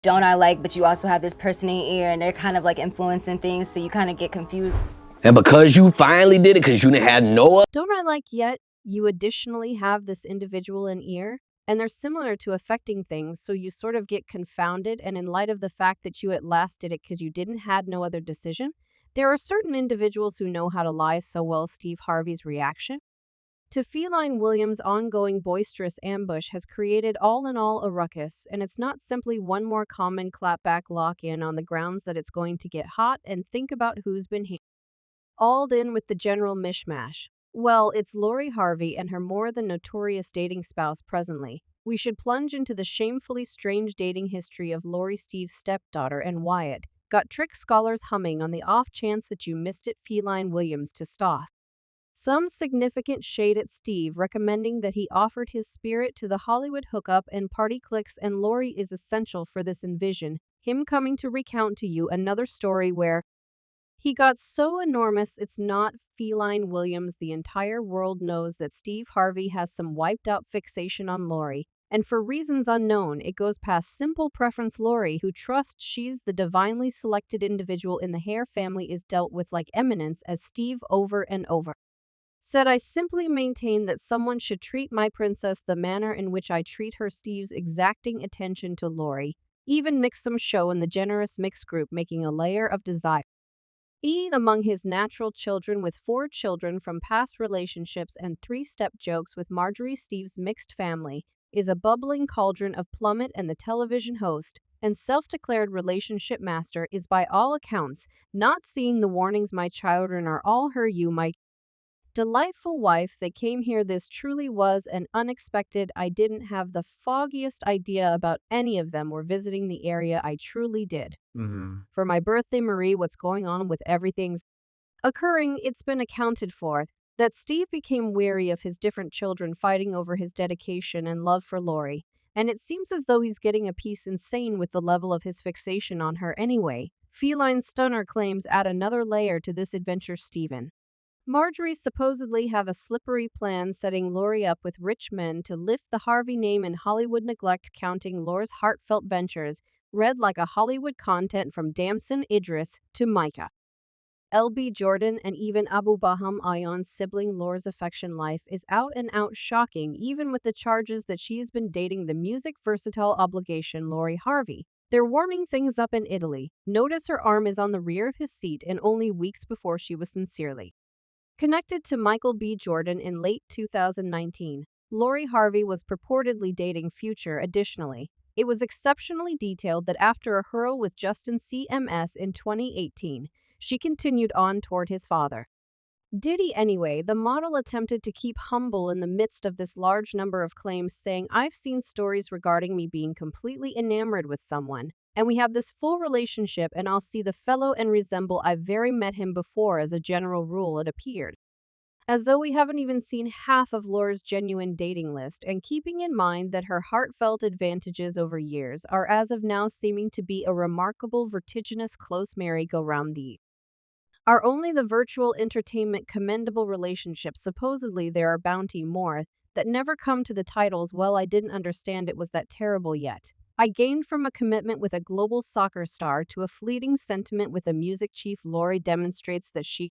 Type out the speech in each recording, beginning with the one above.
don't I like, but you also have this person in your ear and they're kind of like influencing things, so you kind of get confused. And because you finally did it, because you didn't have no Don't I like yet, you additionally have this individual in ear, and they're similar to affecting things, so you sort of get confounded, and in light of the fact that you at last did it because you didn't had no other decision, there are certain individuals who know how to lie so well. Steve Harvey's reaction to Feline Williams' ongoing boisterous ambush has created all in all a ruckus, and it's not simply one more common clapback lock-in on the grounds that it's going to get hot and think about who's been hauled in with the general mishmash. Well, it's Lori Harvey and her more than notorious dating spouse presently. We should plunge into the shamefully strange dating history of Lori Steve's stepdaughter and Wyatt. Got trick scholars humming on the off chance that you missed it. Feline Williams to Stoth. Some significant shade at Steve, recommending that he offered his spirit to the Hollywood hookup and party cliques, and Lori is essential for this envision. Him coming to recount to you another story where he got so enormous it's not Feline Williams. The entire world knows that Steve Harvey has some wiped out fixation on Lori, and for reasons unknown, it goes past simple preference. Lori, who trusts she's the divinely selected individual in the Hare family, is dealt with like eminence, as Steve over and over said. I simply maintain that someone should treat my princess the manner in which I treat her. Steve's exacting attention to Lori even mixed some show in the generous mixed group, making a layer of desire among his natural children, with 4 children from past relationships and 3 step jokes with Marjorie. Steve's mixed family is a bubbling cauldron of plummet, and the television host and self-declared relationship master is by all accounts not seeing the warnings. My children are all her, you my delightful wife that came here. This truly was an unexpected. I didn't have the foggiest idea about any of them were visiting the area. I truly did. For my birthday, Marie, what's going on with everything's occurring? It's been accounted for that Steve became weary of his different children fighting over his dedication and love for Lori, and it seems as though he's getting a piece insane with the level of his fixation on her anyway. Feline Stunner claims add another layer to this adventure. Stephen Marjorie supposedly have a slippery plan setting Lori up with rich men to lift the Harvey name in Hollywood. Neglect counting Lori's heartfelt ventures, read like a Hollywood content from Damson Idris to Micah L.B. Jordan, and even Abu Baham Ayon's sibling. Lori's affection life is out and out shocking, even with the charges that she's been dating the music versatile obligation Lori Harvey. They're warming things up in Italy. Notice her arm is on the rear of his seat, and only weeks before she was sincerely connected to Michael B. Jordan in late 2019. Lori Harvey was purportedly dating Future. Additionally, it was exceptionally detailed that after a hurl with Justin CMS in 2018, she continued on toward his father, Diddy. Anyway, the model attempted to keep humble in the midst of this large number of claims, saying, I've seen stories regarding me being completely enamored with someone, and we have this full relationship, and I'll see the fellow and resemble I've very met him before. As a general rule, it appeared as though we haven't even seen half of Lori's genuine dating list, and keeping in mind that her heartfelt advantages over years are as of now seeming to be a remarkable vertiginous close merry-go-round. The are only the virtual entertainment commendable relationships. Supposedly there are bounty more that never come to the titles. Well, I didn't understand it was that terrible yet. I gained from a commitment with a global soccer star to a fleeting sentiment with a music chief. Lori demonstrates that she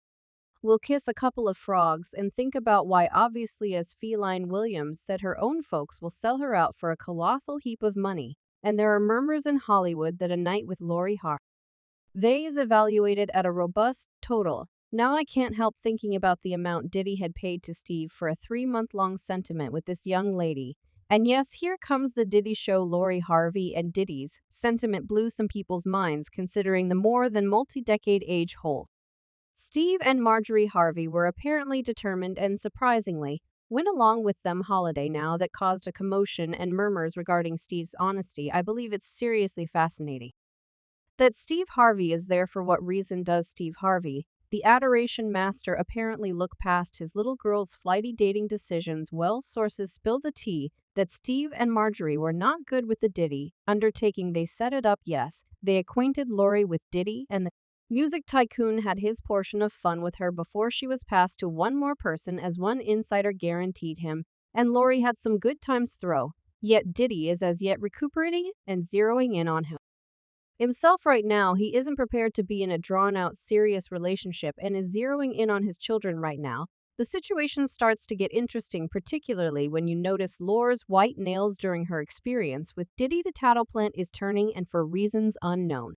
will kiss a couple of frogs, and think about why. Obviously, as Feline Williams said, her own folks will sell her out for a colossal heap of money, and there are murmurs in Hollywood that a night with Lori Harvey is evaluated at a robust total. Now I can't help thinking about the amount Diddy had paid to Steve for a 3-month-long sentiment with this young lady. And yes, here comes the Diddy show. Lori Harvey and Diddy's sentiment blew some people's minds, considering the more than multi-decade age hole Steve and Marjorie Harvey were apparently determined, and surprisingly, went along with them holiday now that caused a commotion and murmurs regarding Steve's honesty. I believe it's seriously fascinating that Steve Harvey is there. For what reason does Steve Harvey, the adoration master, apparently look past his little girl's flighty dating decisions? Well, sources spill the tea that Steve and Marjorie were not good with the Diddy undertaking. They set it up, yes, they acquainted Lori with Diddy, and the music tycoon had his portion of fun with her before she was passed to one more person, as one insider guaranteed him, and Lori had some good times throw. Yet Diddy is as yet recuperating and zeroing in on him. Himself right now, he isn't prepared to be in a drawn-out, serious relationship and is zeroing in on his children right now. The situation starts to get interesting, particularly when you notice Laura's white nails during her experience with Diddy the Tattle Plant is turning and for reasons unknown.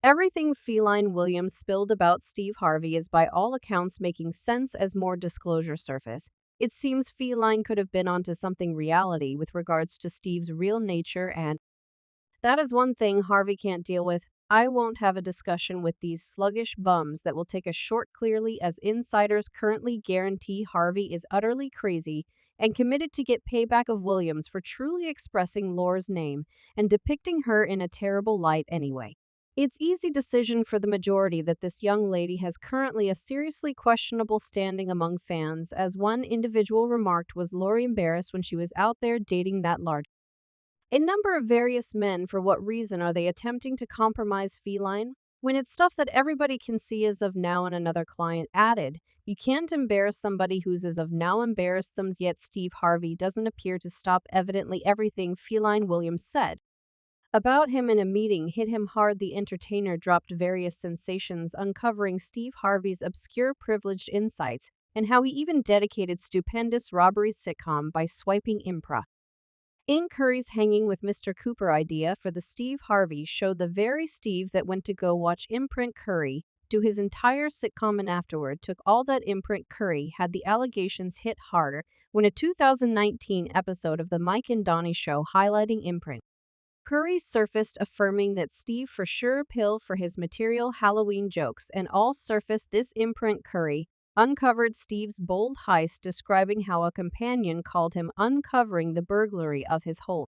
Everything Feline Williams spilled about Steve Harvey is by all accounts making sense as more disclosure surface. It seems Feline could have been onto something reality with regards to Steve's real nature, and that is one thing Harvey can't deal with. I won't have a discussion with these sluggish bums that will take a short clearly, as insiders currently guarantee Harvey is utterly crazy and committed to get payback of Williams for truly expressing Laura's name and depicting her in a terrible light anyway. It's easy decision for the majority that this young lady has currently a seriously questionable standing among fans, as one individual remarked. Was Lori embarrassed when she was out there dating that large a number of various men? For what reason are they attempting to compromise Feline? When it's stuff that everybody can see as of now, and another client added, you can't embarrass somebody who's as of now embarrassed them, yet Steve Harvey doesn't appear to stop. Evidently everything Feline Williams said about him in a meeting hit him hard. The entertainer dropped various sensations uncovering Steve Harvey's obscure privileged insights and how he even dedicated stupendous robberies sitcom by swiping Impra. In Curry's Hanging with Mr. Cooper idea for the Steve Harvey show, the very Steve that went to go watch Imprint Curry do his entire sitcom and afterward took all that Imprint Curry had the allegations hit harder when a 2019 episode of The Mike and Donnie Show highlighting Imprint Curry surfaced, affirming that Steve for sure pill for his material Halloween jokes, and all surfaced. This Imprint Curry uncovered Steve's bold heist, describing how a companion called him uncovering the burglary of his whole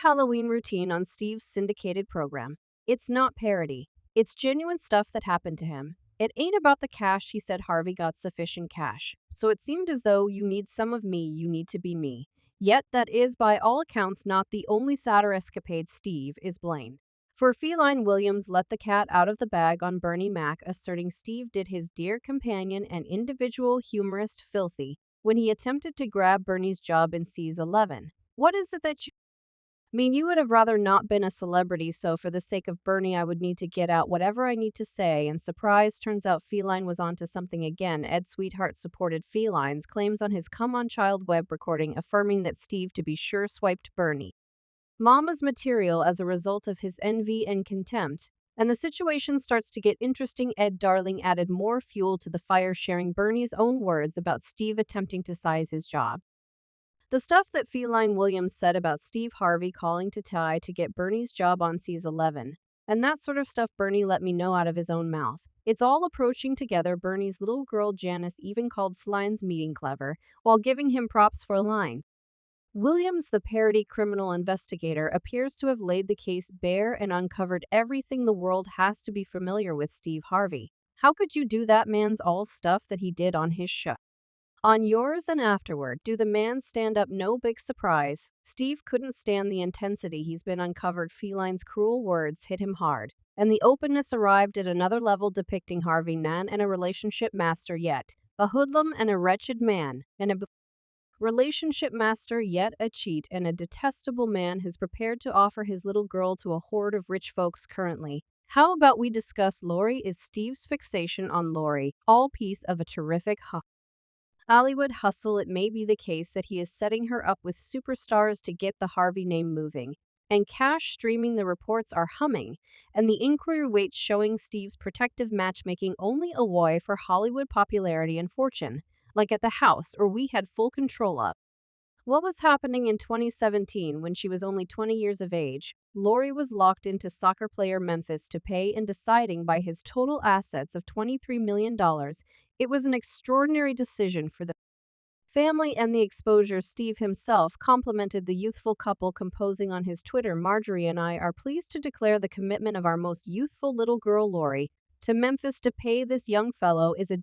Halloween routine on Steve's syndicated program. It's not parody. It's genuine stuff that happened to him. It ain't about the cash, he said. Harvey got sufficient cash. So it seemed as though you need some of me, you need to be me. Yet that is by all accounts not the only sadder escapade Steve is blamed for. Feline Williams let the cat out of the bag on Bernie Mac, asserting Steve did his dear companion and individual humorist filthy when he attempted to grab Bernie's job in Seas 11. What is it that you mean? You would have rather not been a celebrity, so for the sake of Bernie I would need to get out whatever I need to say. And surprise, turns out Feline was onto something again. Ed Sweetheart supported Feline's claims on his Come On Child web recording, affirming that Steve to be sure swiped Bernie Mama's material as a result of his envy and contempt. And the situation starts to get interesting. Ed Darling added more fuel to the fire, sharing Bernie's own words about Steve attempting to size his job. The stuff that Feline Williams said about Steve Harvey calling to Ty to get Bernie's job on Seas 11, and that sort of stuff Bernie let me know out of his own mouth. It's all approaching together. Bernie's little girl Janice even called Flynn's meeting clever, while giving him props for a line. Williams, the parody criminal investigator, appears to have laid the case bare and uncovered everything the world has to be familiar with Steve Harvey. How could you do that man's all stuff that he did on his show? On Yours and Afterward, do the man stand up? No big surprise. Steve couldn't stand the intensity he's been uncovered. Feline's cruel words hit him hard, and the openness arrived at another level, depicting Harvey Nan and a relationship master, yet a hoodlum and a wretched man, and a relationship master, yet a cheat and a detestable man, has prepared to offer his little girl to a horde of rich folks currently. How about we discuss Lori? Is Steve's fixation on Lori all piece of a terrific Hollywood hustle? It may be the case that he is setting her up with superstars to get the Harvey name moving and cash streaming. The reports are humming, and the inquiry waits, showing Steve's protective matchmaking only a way for Hollywood popularity and fortune, like at the house, or we had full control of what was happening in 2017 when she was only 20 years of age. Lori was locked into soccer player Memphis to pay, and deciding by his total assets of $23 million. It was an extraordinary decision for the family and the exposure. Steve himself complimented the youthful couple, composing on his Twitter, "Marjorie and I are pleased to declare the commitment of our most youthful little girl Lori to Memphis. To pay this young fellow is a